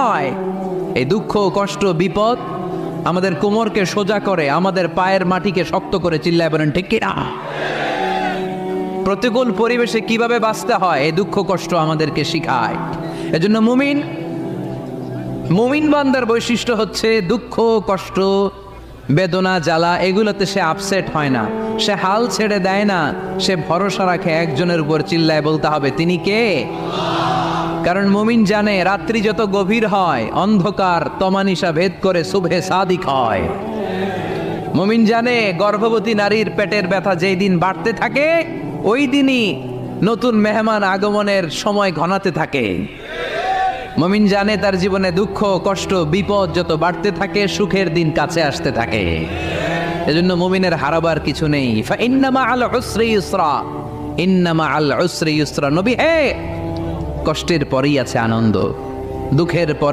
হয়। এই দুঃখ, কষ্ট, বিপদ আমাদের কোমরকে সোজা করে, আমাদের পায়ের মাটিকে শক্ত করে। চিল্লায় বলেন ঠিক কিনা? প্রতিকূল পরিবেশে কিভাবে বাঁচতে হয় এই দুঃখ কষ্ট আমাদেরকে শিখায়। এজন্য মুমিন বান্দার বৈশিষ্ট্য হচ্ছে দুঃখ কষ্ট বেদনা জ্বালা এগুলোতে সে আপসেট হয় না, সে হাল ছেড়ে দেয় না, সে ভরসা রাখে একজনের উপর। চিল্লায় বলতে হবে তিনি কে? কারণ মুমিন জানে রাত্রি যত গভীর হয় অন্ধকার তমানিসা ভেদ করে সুবহে সাদিক হয়। মুমিন জানে গর্ভবতী নারীর পেটের ব্যথা যেই দিন বাড়তে থাকে ওই দিনই নতুন মেহমান আগমনের সময় ঘনাতে থাকে। মুমিন জানে তার জীবনে দুঃখ কষ্ট বিপদ যত বাড়তে থাকে সুখের দিন কাছে আসতে থাকে। এজন্য মুমিনের হারাবার কিছু নেই। ইন্না মাআল উসরি ইউসরা, ইন্না মাআল উসরি ইউসরা। নবী হে, কষ্টের পরেই আছে আনন্দ, দুঃখের পরে